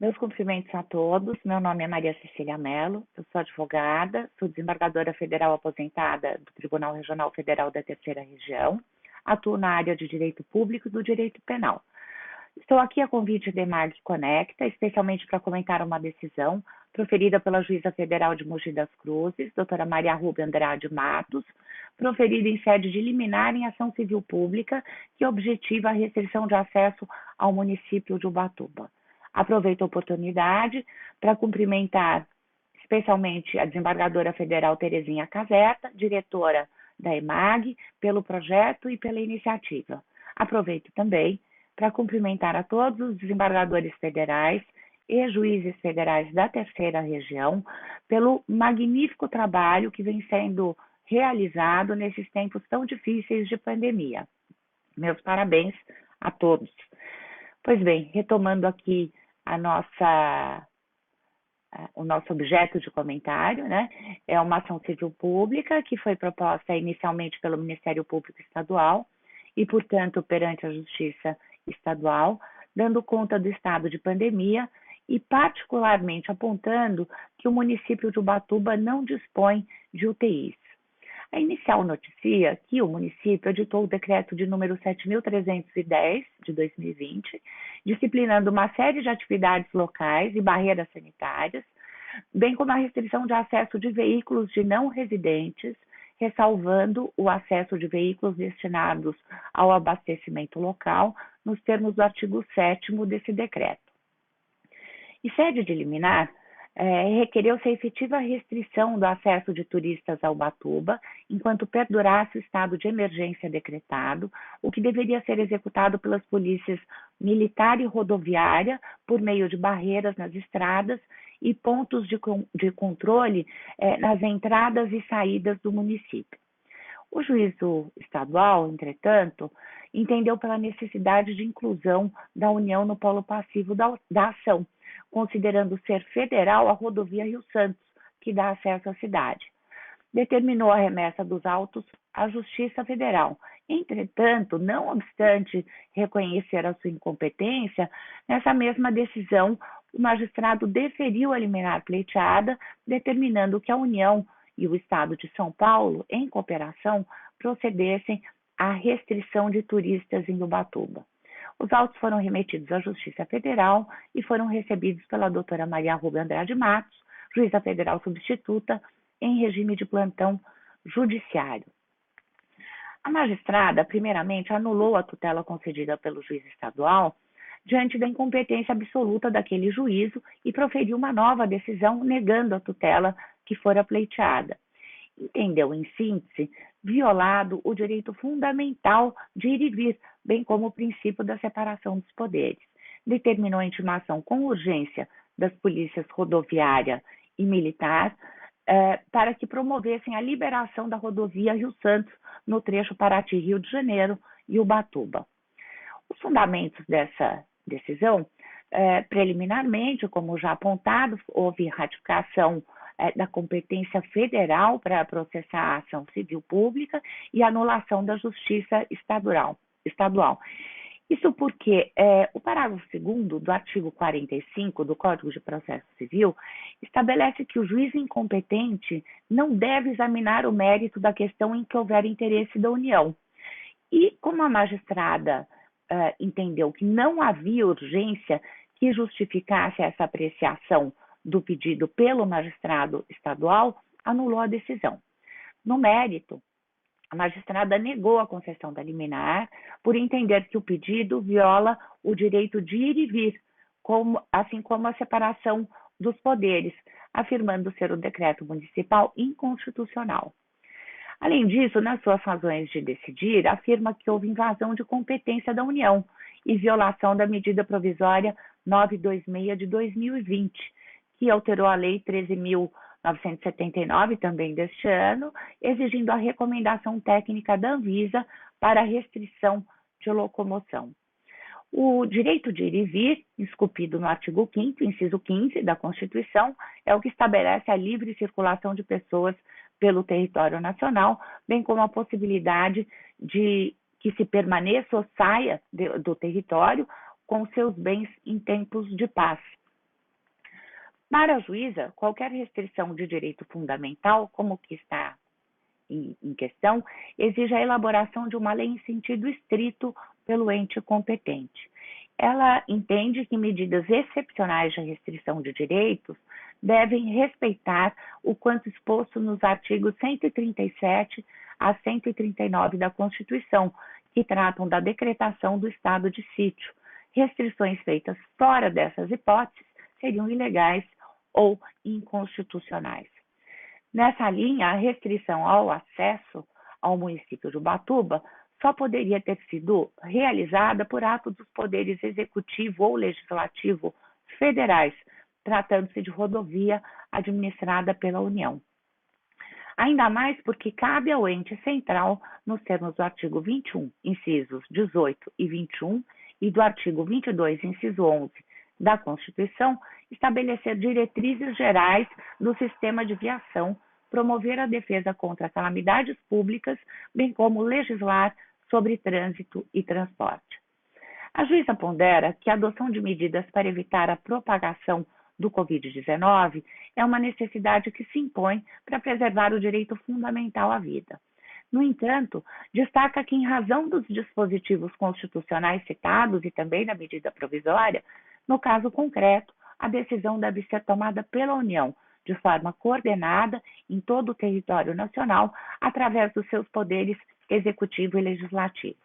Meus cumprimentos a todos. Meu nome é Maria Cecília Mello, eu sou advogada, sou desembargadora federal aposentada do Tribunal Regional Federal da Terceira Região, atuo na área de Direito Público e do Direito Penal. Estou aqui a convite da EMAG Conecta, especialmente para comentar uma decisão proferida pela Juíza Federal de Mogi das Cruzes, doutora Maria Rúbia Andrade Matos, proferida em sede de liminar em ação civil pública, que objetiva a restrição de acesso ao município de Ubatuba. Aproveito a oportunidade para cumprimentar especialmente a desembargadora federal Terezinha Caserta, diretora da EMAG, pelo projeto e pela iniciativa. Aproveito também para cumprimentar a todos os desembargadores federais e juízes federais da Terceira Região pelo magnífico trabalho que vem sendo realizado nesses tempos tão difíceis de pandemia. Meus parabéns a todos. Pois bem, retomando aqui o nosso objeto de comentário, né? É uma ação civil pública que foi proposta inicialmente pelo Ministério Público Estadual e, portanto, perante a Justiça Estadual, dando conta do estado de pandemia e, particularmente, apontando que o município de Ubatuba não dispõe de UTIs. A inicial noticia que o município editou o decreto de número 7.310 de 2020, disciplinando uma série de atividades locais e barreiras sanitárias, bem como a restrição de acesso de veículos de não residentes, ressalvando o acesso de veículos destinados ao abastecimento local, nos termos do artigo 7º desse decreto. Em sede de liminar, requereu-se a efetiva restrição do acesso de turistas a Ubatuba, enquanto perdurasse o estado de emergência decretado, o que deveria ser executado pelas polícias militar e rodoviária por meio de barreiras nas estradas e pontos de controle nas entradas e saídas do município. O juízo estadual, entretanto, entendeu pela necessidade de inclusão da União no polo passivo da ação, considerando ser federal a rodovia Rio Santos, que dá acesso à cidade. Determinou a remessa dos autos à Justiça Federal. Entretanto, não obstante reconhecer a sua incompetência, nessa mesma decisão, o magistrado deferiu a liminar pleiteada, determinando que a União e o Estado de São Paulo, em cooperação, procedessem à restrição de turistas em Ubatuba. Os autos foram remetidos à Justiça Federal e foram recebidos pela doutora Maria Rúbia Andrade Matos, juíza federal substituta, em regime de plantão judiciário. A magistrada, primeiramente, anulou a tutela concedida pelo juiz estadual diante da incompetência absoluta daquele juízo e proferiu uma nova decisão negando a tutela que fora pleiteada. Entendeu, em síntese, violado o direito fundamental de ir e vir, bem como o princípio da separação dos poderes. Determinou a intimação com urgência das polícias rodoviária e militar para que promovessem a liberação da rodovia Rio Santos no trecho Paraty-Rio de Janeiro e Ubatuba. Os fundamentos dessa decisão, preliminarmente, como já apontado, houve ratificação da competência federal para processar a ação civil pública e anulação da justiça estadual. Isso porque o parágrafo 2º do artigo 45 do Código de Processo Civil estabelece que o juiz incompetente não deve examinar o mérito da questão em que houver interesse da União. E como a magistrada entendeu que não havia urgência que justificasse essa apreciação do pedido pelo magistrado estadual, anulou a decisão. No mérito, a magistrada negou a concessão da liminar por entender que o pedido viola o direito de ir e vir, assim como a separação dos poderes, afirmando ser o decreto municipal inconstitucional. Além disso, nas suas razões de decidir, afirma que houve invasão de competência da União e violação da medida provisória 926 de 2020, que alterou a Lei 13.979, também deste ano, exigindo a recomendação técnica da Anvisa para a restrição de locomoção. O direito de ir e vir, esculpido no artigo 5º, inciso 15 da Constituição, é o que estabelece a livre circulação de pessoas pelo território nacional, bem como a possibilidade de que se permaneça ou saia do território com seus bens em tempos de paz. Para a juíza, qualquer restrição de direito fundamental, como o que está em questão, exige a elaboração de uma lei em sentido estrito pelo ente competente. Ela entende que medidas excepcionais de restrição de direitos devem respeitar o quanto exposto nos artigos 137 a 139 da Constituição, que tratam da decretação do estado de sítio. Restrições feitas fora dessas hipóteses seriam ilegais ou inconstitucionais. Nessa linha, a restrição ao acesso ao município de Ubatuba só poderia ter sido realizada por ato dos poderes executivo ou legislativo federais, tratando-se de rodovia administrada pela União. Ainda mais porque cabe ao ente central, nos termos do artigo 21, incisos 18 e 21, e do artigo 22, inciso 11 da Constituição, estabelecer diretrizes gerais do sistema de viação, promover a defesa contra calamidades públicas, bem como legislar sobre trânsito e transporte. A juíza pondera que a adoção de medidas para evitar a propagação do Covid-19 é uma necessidade que se impõe para preservar o direito fundamental à vida. No entanto, destaca que, em razão dos dispositivos constitucionais citados e também da medida provisória, no caso concreto, a decisão deve ser tomada pela União, de forma coordenada em todo o território nacional, através dos seus poderes executivo e legislativo.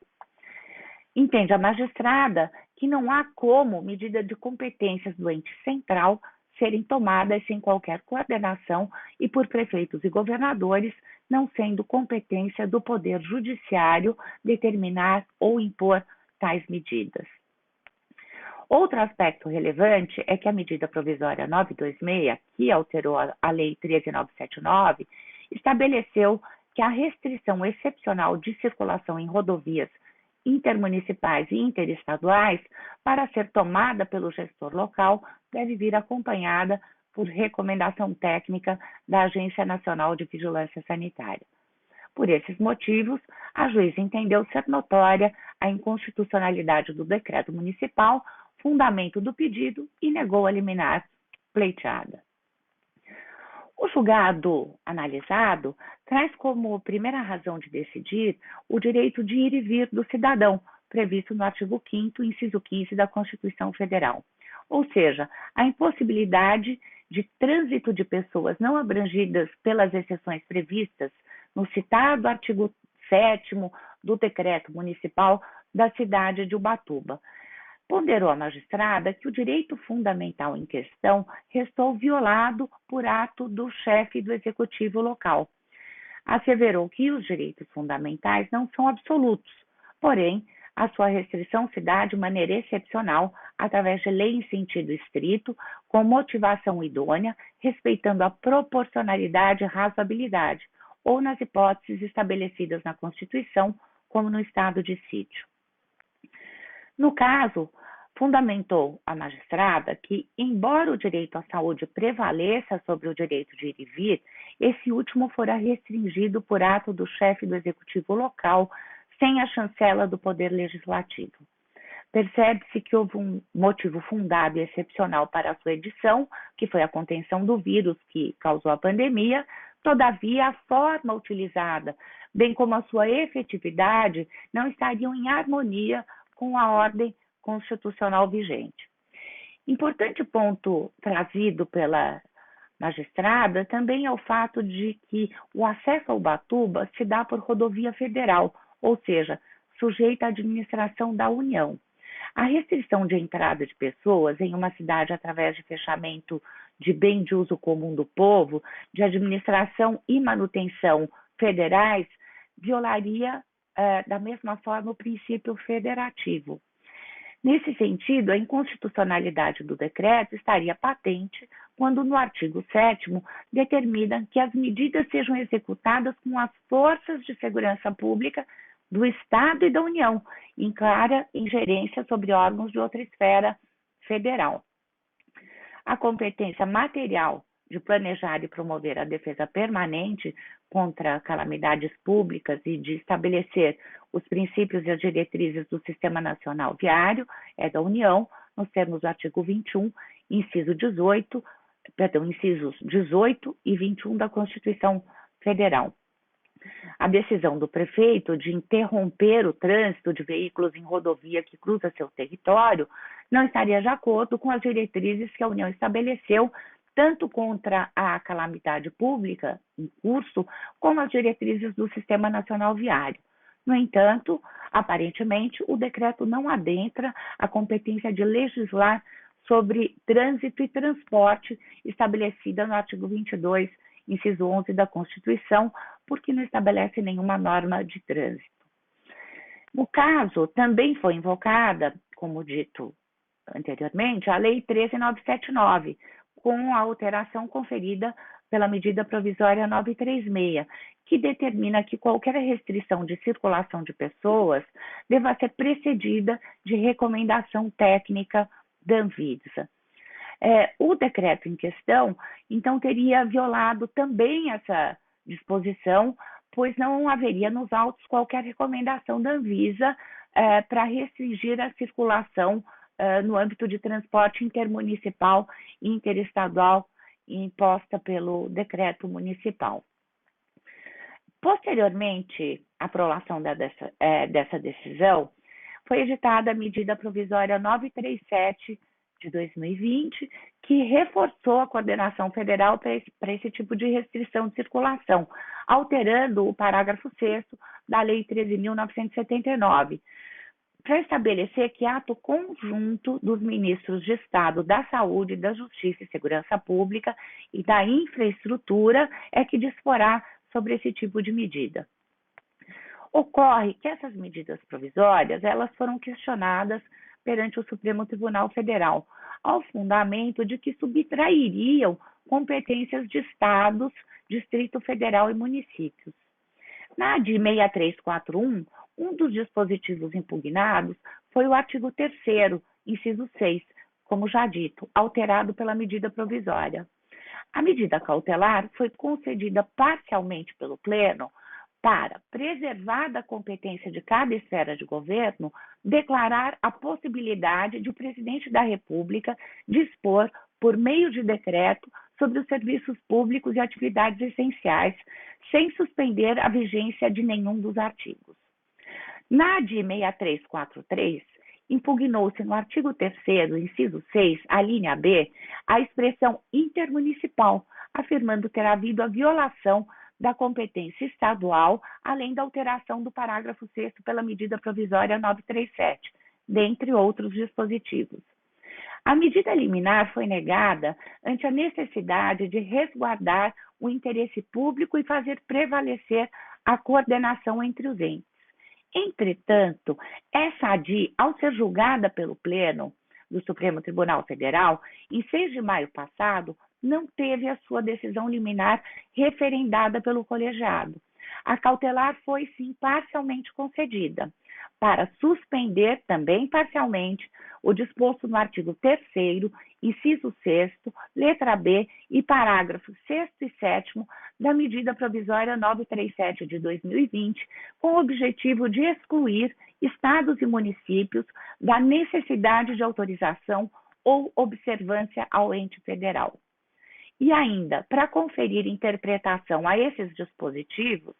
Entende a magistrada que não há como medida de competências do ente central serem tomadas sem qualquer coordenação e por prefeitos e governadores, não sendo competência do Poder Judiciário determinar ou impor tais medidas. Outro aspecto relevante é que a medida provisória 926, que alterou a Lei 13.979, estabeleceu que a restrição excepcional de circulação em rodovias intermunicipais e interestaduais, para ser tomada pelo gestor local, deve vir acompanhada por recomendação técnica da Agência Nacional de Vigilância Sanitária. Por esses motivos, a juíza entendeu ser notória a inconstitucionalidade do decreto municipal, fundamento do pedido e negou a liminar pleiteada. O julgado analisado traz como primeira razão de decidir o direito de ir e vir do cidadão, previsto no artigo 5º, inciso 15 da Constituição Federal. Ou seja, a impossibilidade de trânsito de pessoas não abrangidas pelas exceções previstas no citado artigo 7º do Decreto Municipal da cidade de Ubatuba. Ponderou a magistrada que o direito fundamental em questão restou violado por ato do chefe do executivo local. Asseverou que os direitos fundamentais não são absolutos, porém, a sua restrição se dá de maneira excepcional, através de lei em sentido estrito, com motivação idônea, respeitando a proporcionalidade e razoabilidade, ou nas hipóteses estabelecidas na Constituição, como no estado de sítio. No caso, fundamentou a magistrada que, embora o direito à saúde prevaleça sobre o direito de ir e vir, esse último fora restringido por ato do chefe do executivo local, sem a chancela do Poder Legislativo. Percebe-se que houve um motivo fundado e excepcional para a sua edição, que foi a contenção do vírus que causou a pandemia. Todavia, a forma utilizada, bem como a sua efetividade, não estariam em harmonia com a ordem constitucional vigente. Importante ponto trazido pela magistrada também é o fato de que o acesso ao Ubatuba se dá por rodovia federal, ou seja, sujeita à administração da União. A restrição de entrada de pessoas em uma cidade através de fechamento de bem de uso comum do povo, de administração e manutenção federais, violaria da mesma forma o princípio federativo. Nesse sentido, a inconstitucionalidade do decreto estaria patente quando, no artigo 7º, determina que as medidas sejam executadas com as forças de segurança pública do Estado e da União, em clara ingerência sobre órgãos de outra esfera federal. A competência material de planejar e promover a defesa permanente contra calamidades públicas e de estabelecer os princípios e as diretrizes do Sistema Nacional Viário é da União, nos termos do artigo 21, inciso 18 incisos 18 e 21 da Constituição Federal. A decisão do prefeito de interromper o trânsito de veículos em rodovia que cruza seu território não estaria de acordo com as diretrizes que a União estabeleceu, tanto contra a calamidade pública em curso, como as diretrizes do Sistema Nacional Viário. No entanto, aparentemente, o decreto não adentra a competência de legislar sobre trânsito e transporte estabelecida no artigo 22, inciso 11 da Constituição, porque não estabelece nenhuma norma de trânsito. No caso, também foi invocada, como dito anteriormente, a Lei 13.979, com a alteração conferida pela medida provisória 936, que determina que qualquer restrição de circulação de pessoas deva ser precedida de recomendação técnica da Anvisa. O decreto em questão, então, teria violado também essa disposição, pois não haveria nos autos qualquer recomendação da Anvisa para restringir a circulação no âmbito de transporte intermunicipal e interestadual imposta pelo decreto municipal. Posteriormente à aprovação dessa decisão, foi editada a medida provisória 937 de 2020, que reforçou a coordenação federal para esse tipo de restrição de circulação, alterando o parágrafo 6º da Lei 13.979, para estabelecer que ato conjunto dos ministros de Estado da Saúde, da Justiça e Segurança Pública e da Infraestrutura é que disporá sobre esse tipo de medida. Ocorre que essas medidas provisórias, elas foram questionadas perante o Supremo Tribunal Federal, ao fundamento de que subtrairiam competências de estados, Distrito Federal e municípios. Na AD 6341, um dos dispositivos impugnados foi o artigo 3º, inciso 6, como já dito, alterado pela medida provisória. A medida cautelar foi concedida parcialmente pelo Pleno para, preservada a competência de cada esfera de governo, declarar a possibilidade de o presidente da República dispor, por meio de decreto, sobre os serviços públicos e atividades essenciais, sem suspender a vigência de nenhum dos artigos. Na AD 6343, impugnou-se no artigo 3º, inciso 6, a linha B, a expressão intermunicipal, afirmando ter havido a violação da competência estadual, além da alteração do parágrafo 6º pela medida provisória 937, dentre outros dispositivos. A medida liminar foi negada ante a necessidade de resguardar o interesse público e fazer prevalecer a coordenação entre os entes. Entretanto, essa ADI, ao ser julgada pelo Pleno do Supremo Tribunal Federal, em 6 de maio passado, não teve a sua decisão liminar referendada pelo colegiado. A cautelar foi, sim, parcialmente concedida, para suspender também parcialmente o disposto no artigo 3º, inciso 6º, letra B e parágrafos 6º e 7º da medida provisória 937 de 2020, com o objetivo de excluir estados e municípios da necessidade de autorização ou observância ao ente federal. E ainda, para conferir interpretação a esses dispositivos,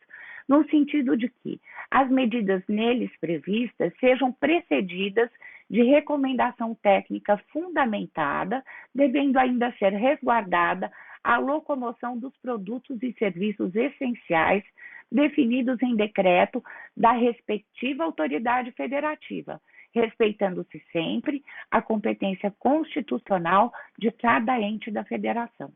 no sentido de que as medidas neles previstas sejam precedidas de recomendação técnica fundamentada, devendo ainda ser resguardada a locomoção dos produtos e serviços essenciais definidos em decreto da respectiva autoridade federativa, respeitando-se sempre a competência constitucional de cada ente da federação.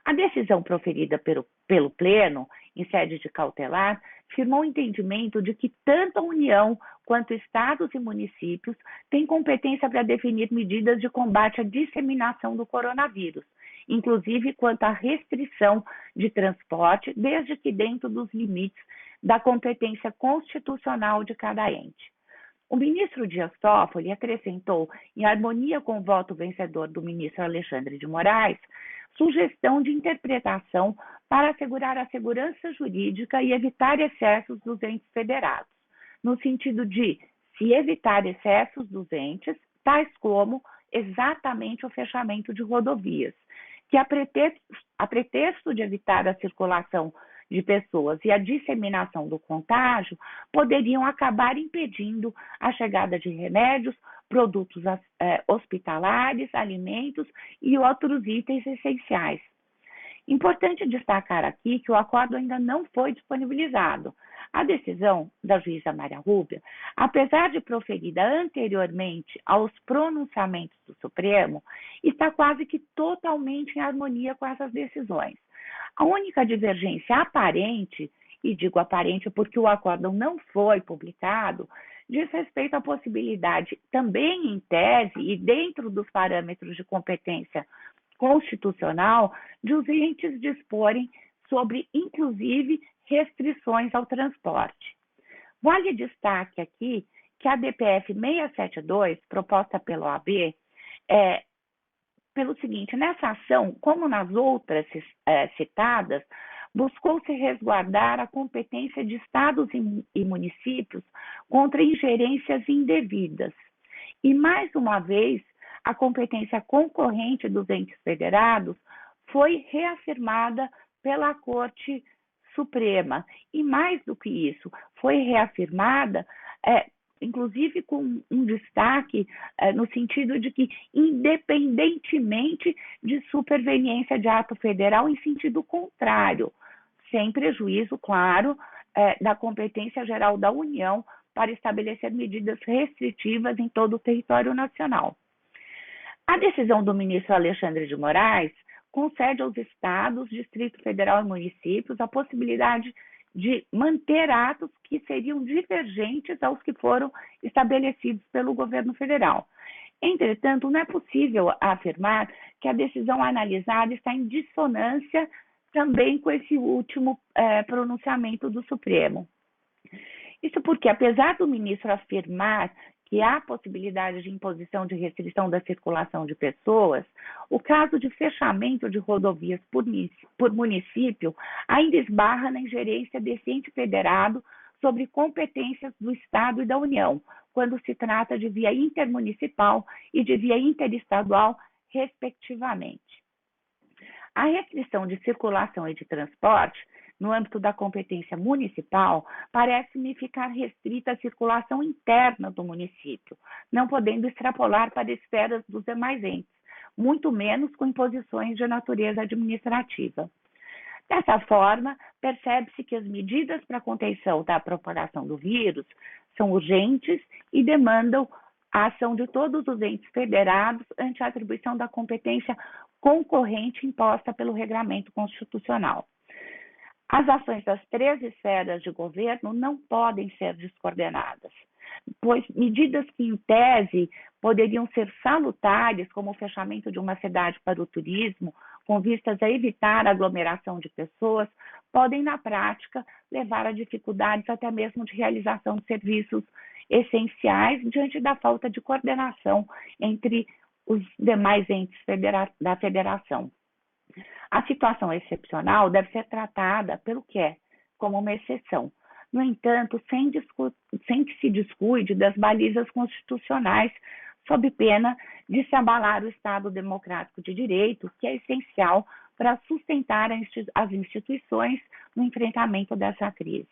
A decisão proferida pelo Pleno, em sede de cautelar, firmou o entendimento de que tanto a União quanto estados e municípios têm competência para definir medidas de combate à disseminação do coronavírus, inclusive quanto à restrição de transporte, desde que dentro dos limites da competência constitucional de cada ente. O ministro Dias Toffoli acrescentou, em harmonia com o voto vencedor do ministro Alexandre de Moraes, sugestão de interpretação para assegurar a segurança jurídica e evitar excessos dos entes federados, no sentido de se evitar excessos dos entes, tais como exatamente o fechamento de rodovias, que a pretexto de evitar a circulação de pessoas e a disseminação do contágio, poderiam acabar impedindo a chegada de remédios, produtos hospitalares, alimentos e outros itens essenciais. Importante destacar aqui que o acordo ainda não foi disponibilizado. A decisão da juíza Maria Rúbia, apesar de proferida anteriormente aos pronunciamentos do Supremo, está quase que totalmente em harmonia com essas decisões. A única divergência aparente, e digo aparente porque o acórdão não foi publicado, diz respeito à possibilidade, também em tese e dentro dos parâmetros de competência constitucional, de os entes disporem sobre, inclusive, restrições ao transporte. Vale destaque aqui que a DPF 672, proposta pela OAB, pelo seguinte, nessa ação, como nas outras citadas, buscou-se resguardar a competência de estados e municípios contra ingerências indevidas. E, mais uma vez, a competência concorrente dos entes federados foi reafirmada pela Corte Suprema. E, mais do que isso, foi reafirmada inclusive com um destaque no sentido de que, independentemente de superveniência de ato federal em sentido contrário, sem prejuízo, claro, da competência geral da União para estabelecer medidas restritivas em todo o território nacional. A decisão do ministro Alexandre de Moraes concede aos estados, Distrito Federal e municípios a possibilidade de manter atos que seriam divergentes aos que foram estabelecidos pelo governo federal. Entretanto, não é possível afirmar que a decisão analisada está em dissonância também com esse último pronunciamento do Supremo. Isso porque, apesar do ministro afirmar que há possibilidade de imposição de restrição da circulação de pessoas, o caso de fechamento de rodovias por município ainda esbarra na ingerência desse ente federado sobre competências do Estado e da União, quando se trata de via intermunicipal e de via interestadual, respectivamente. A restrição de circulação e de transporte no âmbito da competência municipal, parece-me ficar restrita à circulação interna do município, não podendo extrapolar para esferas dos demais entes, muito menos com imposições de natureza administrativa. Dessa forma, percebe-se que as medidas para a contenção da propagação do vírus são urgentes e demandam a ação de todos os entes federados ante a atribuição da competência concorrente imposta pelo regramento constitucional. As ações das 3 esferas de governo não podem ser descoordenadas, pois medidas que, em tese, poderiam ser salutares, como o fechamento de uma cidade para o turismo, com vistas a evitar a aglomeração de pessoas, podem, na prática, levar a dificuldades até mesmo de realização de serviços essenciais diante da falta de coordenação entre os demais entes da federação. A situação excepcional deve ser tratada pelo que é, como uma exceção. No entanto, sem que se descuide das balizas constitucionais, sob pena de se abalar o Estado democrático de direito, que é essencial para sustentar as instituições no enfrentamento dessa crise.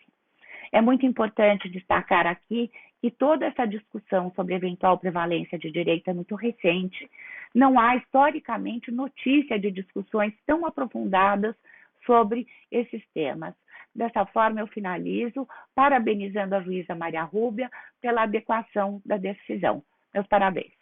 É muito importante destacar aqui que toda essa discussão sobre eventual prevalência de direito é muito recente. Não há, historicamente, notícia de discussões tão aprofundadas sobre esses temas. Dessa forma, eu finalizo parabenizando a juíza Maria Rúbia pela adequação da decisão. Meus parabéns.